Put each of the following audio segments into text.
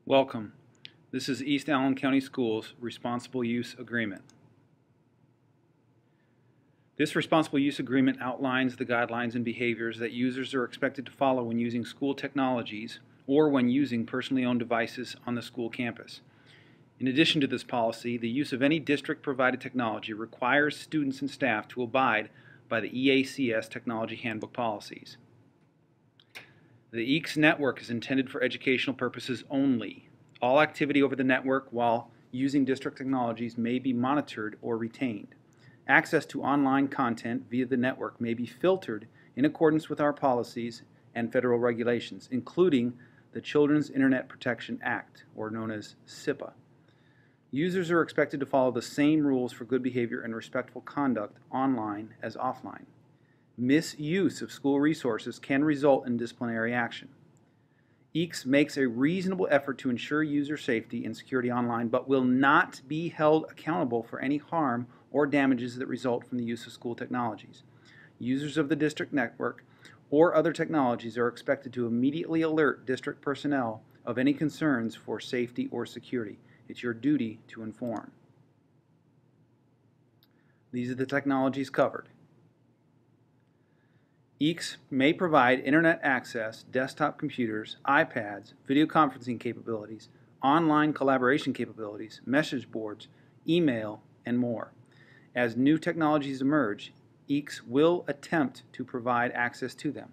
Welcome. This is East Allen County Schools Responsible Use Agreement. This Responsible Use Agreement outlines the guidelines and behaviors that users are expected to follow when using school technologies or when using personally owned devices on the school campus. In addition to this policy, the use of any district-provided technology requires students and staff to abide by the EACS Technology Handbook policies. The EACS network is intended for educational purposes only. All activity over the network while using district technologies may be monitored or retained. Access to online content via the network may be filtered in accordance with our policies and federal regulations, including the Children's Internet Protection Act, or known as SIPA. Users are expected to follow the same rules for good behavior and respectful conduct online as offline. Misuse of school resources can result in disciplinary action. EACS makes a reasonable effort to ensure user safety and security online, but will not be held accountable for any harm or damages that result from the use of school technologies. Users of the district network or other technologies are expected to immediately alert district personnel of any concerns for safety or security. It's your duty to inform. These are the technologies covered. EACS may provide internet access, desktop computers, iPads, video conferencing capabilities, online collaboration capabilities, message boards, email, and more. As new technologies emerge, EACS will attempt to provide access to them.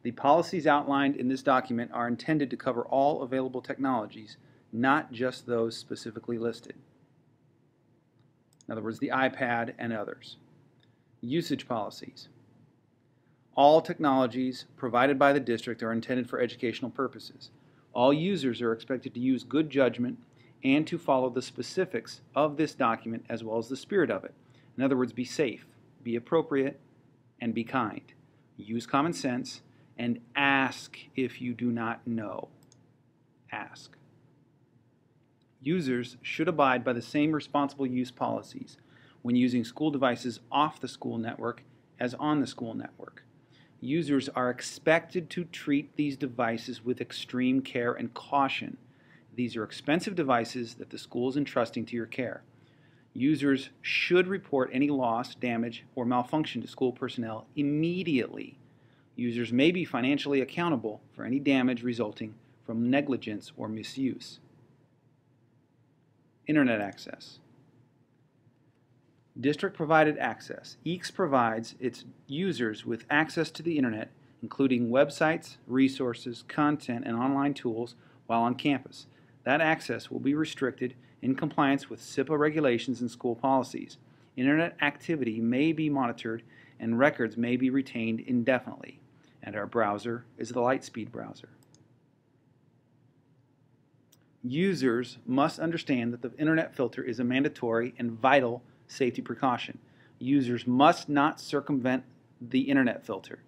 The policies outlined in this document are intended to cover all available technologies, not just those specifically listed. In other words, the iPad and others. Usage policies. All technologies provided by the district are intended for educational purposes. All users are expected to use good judgment and to follow the specifics of this document as well as the spirit of it. In other words, be safe, be appropriate, and be kind. Use common sense and ask if you do not know. Ask. Users should abide by the same responsible use policies when using school devices off the school network as on the school network. Users are expected to treat these devices with extreme care and caution. These are expensive devices that the school is entrusting to your care. Users should report any loss, damage, or malfunction to school personnel immediately. Users may be financially accountable for any damage resulting from negligence or misuse. Internet access. District-provided access. EACS provides its users with access to the Internet, including websites, resources, content, and online tools while on campus. That access will be restricted in compliance with SIPA regulations and school policies. Internet activity may be monitored and records may be retained indefinitely. And our browser is the Lightspeed browser. Users must understand that the Internet filter is a mandatory and vital safety precaution. Users must not circumvent the Internet filter.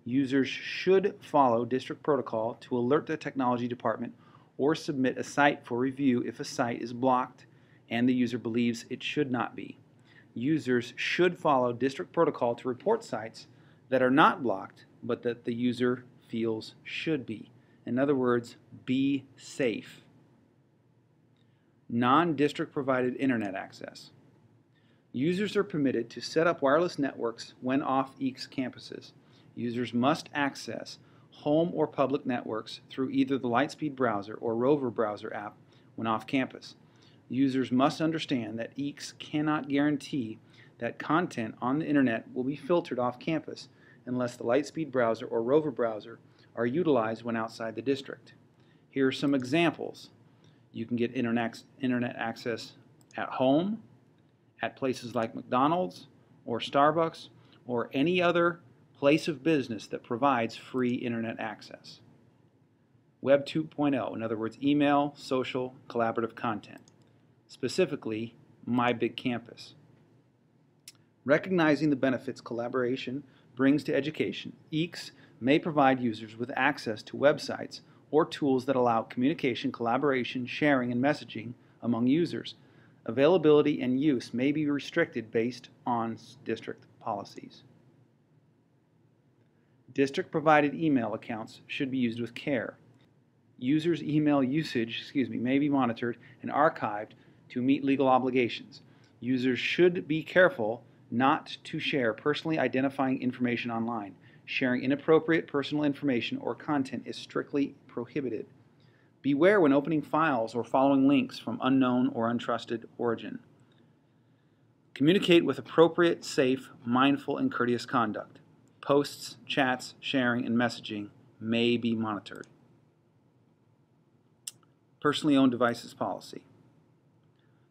Users should follow district protocol to alert the technology department or submit a site for review if a site is blocked and the user believes it should not be. Users should follow district protocol to report sites that are not blocked but that the user feels should be. In other words, be safe. Non-district provided Internet access. Users are permitted to set up wireless networks when off EACS campuses. Users must access home or public networks through either the Lightspeed browser or Rover browser app when off campus. Users must understand that EACS cannot guarantee that content on the Internet will be filtered off campus unless the Lightspeed browser or Rover browser are utilized when outside the district. Here are some examples. You can get internet access at home, at places like McDonald's or Starbucks or any other place of business that provides free internet access. Web 2.0, in other words, email, social, collaborative content. Specifically, My Big Campus. Recognizing the benefits collaboration brings to education, EACS may provide users with access to websites or tools that allow communication, collaboration, sharing, and messaging among users. Availability and use may be restricted based on district policies. District-provided email accounts should be used with care. Users' email usage, may be monitored and archived to meet legal obligations. Users should be careful not to share personally identifying information online. Sharing inappropriate personal information or content is strictly prohibited. Beware when opening files or following links from unknown or untrusted origin. Communicate with appropriate, safe, mindful, and courteous conduct. Posts, chats, sharing, and messaging may be monitored. Personally owned devices policy.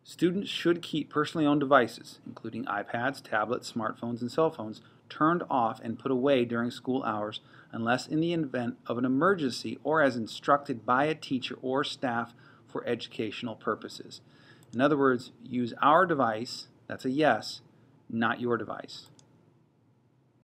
Students should keep personally owned devices, including iPads, tablets, smartphones, and cell phones, turned off and put away during school hours unless in the event of an emergency or as instructed by a teacher or staff for educational purposes. In other words, use our device, that's a yes, not your device.